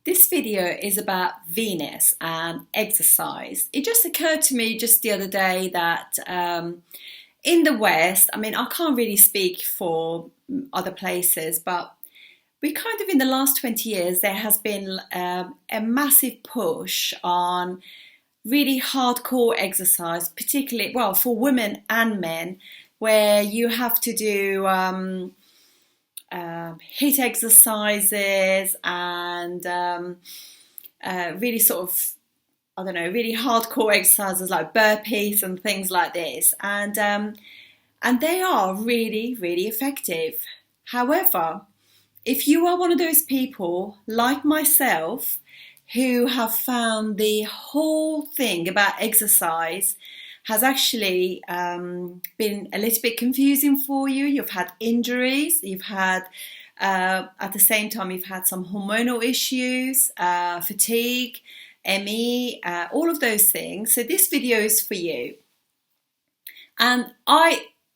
This video is about Venus and exercise. It just occurred to me just the other day that in the West, I mean, I can't really speak for other places, but we kind of in the last 20 years, there has been a massive push on really hardcore exercise, particularly, well, for women and men, where you have to do HIIT exercises and really sort of, I don't know, really hardcore exercises like burpees and things like this. And they are really, really effective. However, if you are one of those people like myself who have found the whole thing about exercise has actually been a little bit confusing for you. You've had injuries, you've had, at the same time, you've had some hormonal issues, fatigue, ME, all of those things. So this video is for you. And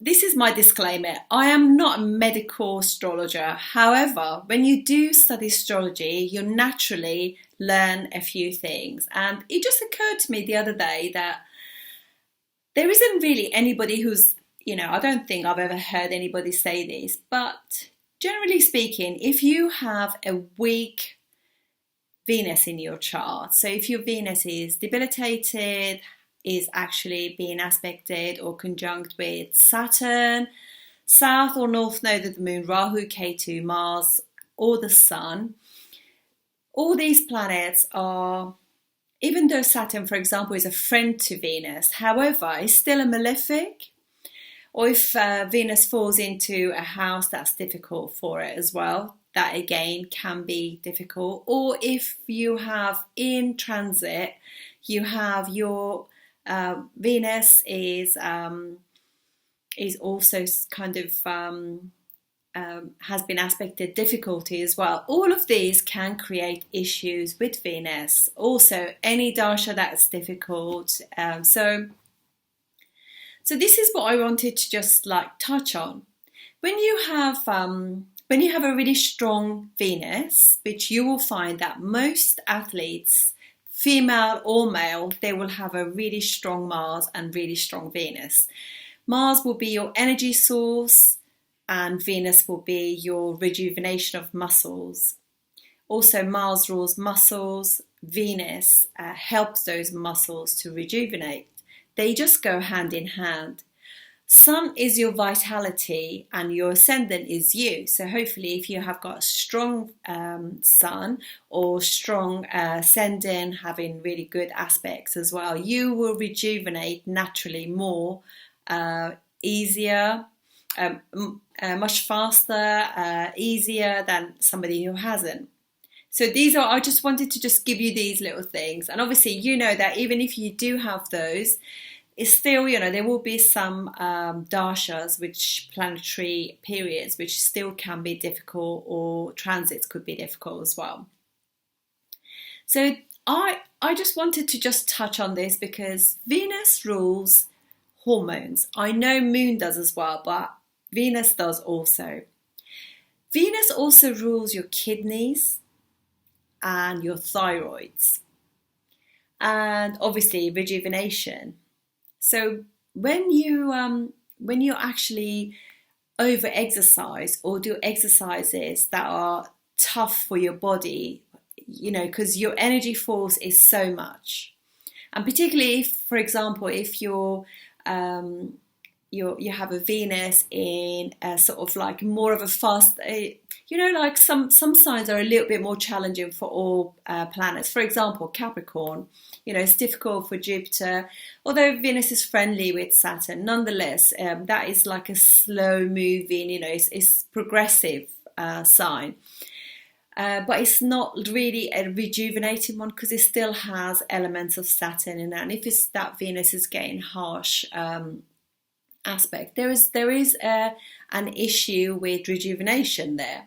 this is my disclaimer. I am not a medical astrologer. However, when you do study astrology, you naturally learn a few things. And it just occurred to me the other day that there isn't really anybody who's, I don't think I've ever heard anybody say this, but generally speaking, if you have a weak Venus in your chart, so if your Venus is debilitated, is actually being aspected or conjunct with Saturn, south or north node of the moon, Rahu, Ketu, Mars, or the Sun, all these planets are, even though Saturn, for example, is a friend to Venus, however, is still a malefic. Or if Venus falls into a house, that's difficult for it as well. That again can be difficult. Or if you have in transit, you have your Venus is also kind of has been aspected difficulty as well. All of these can create issues with Venus. Also, any dasha that's difficult. So this is what I wanted to just like touch on. When you have a really strong Venus, which you will find that most athletes, female or male, they will have a really strong Mars and really strong Venus. Mars will be your energy source, and Venus will be your rejuvenation of muscles. Also, Mars rules muscles. Venus helps those muscles to rejuvenate. They just go hand in hand. Sun is your vitality and your ascendant is you. So hopefully if you have got a strong sun or strong ascendant having really good aspects as well, you will rejuvenate naturally more, easier, much faster, easier than somebody who hasn't. So I just wanted to just give you these little things. And obviously, you know that even if you do have those, it's still, there will be some dashas, which planetary periods, which still can be difficult, or transits could be difficult as well. So I just wanted to just touch on this because Venus rules hormones. I know Moon does as well, but Venus does also. Venus also rules your kidneys and your thyroids, and obviously rejuvenation. So when you actually over exercise or do exercises that are tough for your body, because your energy force is so much, and particularly if, for example, if you have a Venus in a sort of like more of a fast, like some signs are a little bit more challenging for all planets. For example, Capricorn, it's difficult for Jupiter, although Venus is friendly with Saturn. Nonetheless, that is like a slow moving, it's progressive sign. But it's not really a rejuvenating one because it still has elements of Saturn in that. And if it's that Venus is getting harsh aspect, there is an issue with rejuvenation there.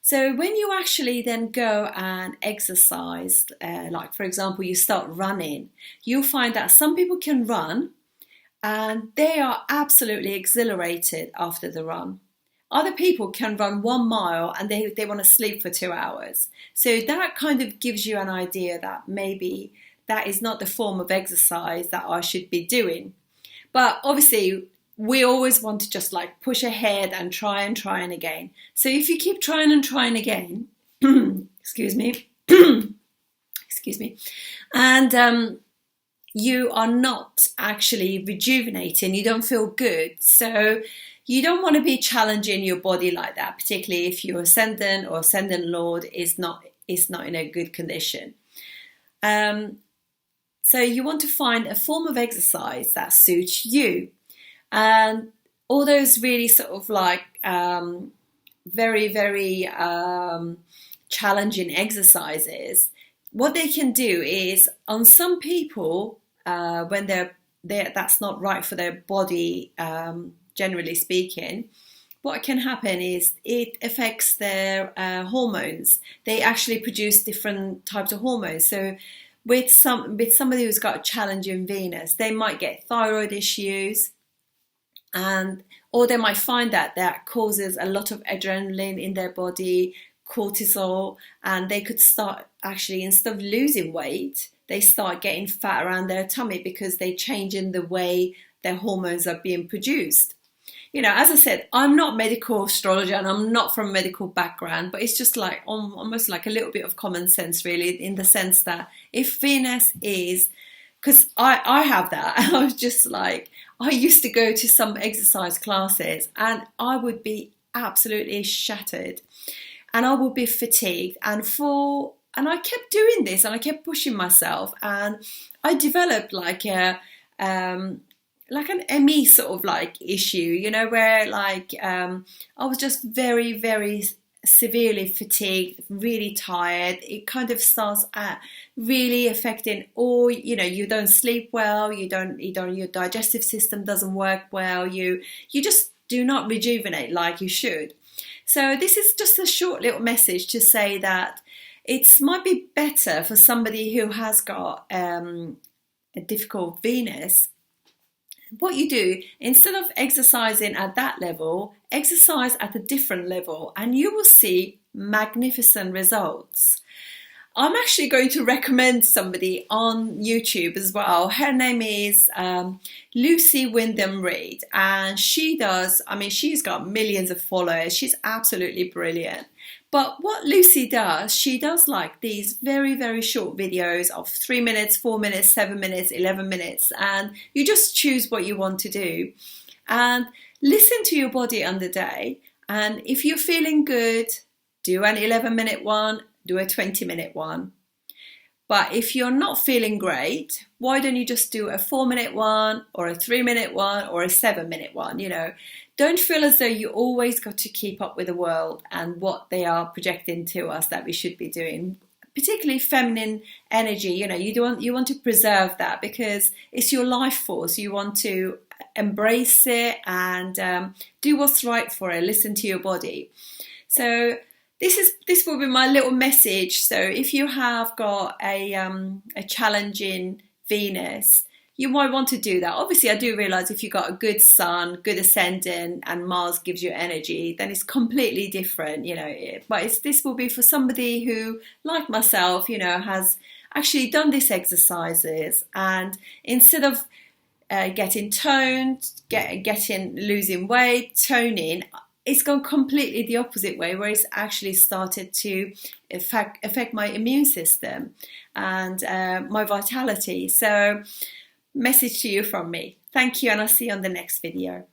So when you actually then go and exercise, like for example, you start running, you'll find that some people can run and they are absolutely exhilarated after the run. Other people can run 1 mile and they want to sleep for 2 hours. So that kind of gives you an idea that maybe that is not the form of exercise that I should be doing. But obviously, we always want to just like push ahead and try and again. So if you keep trying and trying again, excuse me, excuse me, and you are not actually rejuvenating, you don't feel good. So you don't want to be challenging your body like that, particularly if your ascendant or ascendant lord is not in a good condition. So you want to find a form of exercise that suits you. And all those really sort of like very, very challenging exercises, what they can do is, on some people, when that's not right for their body, generally speaking, what can happen is it affects their hormones. They actually produce different types of hormones. So with somebody who's got a challenging Venus, they might get thyroid issues, or they might find that causes a lot of adrenaline in their body, cortisol, and they could start actually, instead of losing weight, they start getting fat around their tummy because they change in the way their hormones are being produced. You know, as I said, I'm not medical astrologer and I'm not from a medical background, but it's just like almost like a little bit of common sense, really, in the sense that if Venus is, because I have that, and I was just like, I used to go to some exercise classes and I would be absolutely shattered and I would be fatigued, and I kept doing this and I kept pushing myself, and I developed like an ME sort of like issue, you know, where like I was just very, very severely fatigued, really tired. It kind of starts at really affecting all, you know, you don't sleep well, your digestive system doesn't work well, you just do not rejuvenate like you should. So this is just a short little message to say that it might be better for somebody who has got a difficult Venus. What you do, instead of exercising at that level, exercise at a different level and you will see magnificent results. I'm actually going to recommend somebody on YouTube as well. Her name is Lucy Wyndham-Read, and she's got millions of followers. She's absolutely brilliant. But what Lucy does, she does like these very, very short videos of 3 minutes, 4 minutes, 7 minutes, 11 minutes. And you just choose what you want to do and listen to your body on the day. And if you're feeling good, do an 11-minute one, do a 20-minute one. But if you're not feeling great, why don't you just do a 4-minute one or a 3-minute one or a 7-minute one, you know? Don't feel as though you always got to keep up with the world and what they are projecting to us that we should be doing. Particularly feminine energy, you know, you want to preserve that because it's your life force. You want to embrace it and do what's right for it. Listen to your body. So this will be my little message. So if you have got a challenging Venus, you might want to do that. Obviously, I do realise if you've got a good sun, good ascendant, and Mars gives you energy, then it's completely different, you know. But this will be for somebody who, like myself, you know, has actually done these exercises, and instead of getting toned, losing weight, toning, it's gone completely the opposite way, where it's actually started to affect my immune system and my vitality. So, message to you from me. Thank you, and I'll see you on the next video.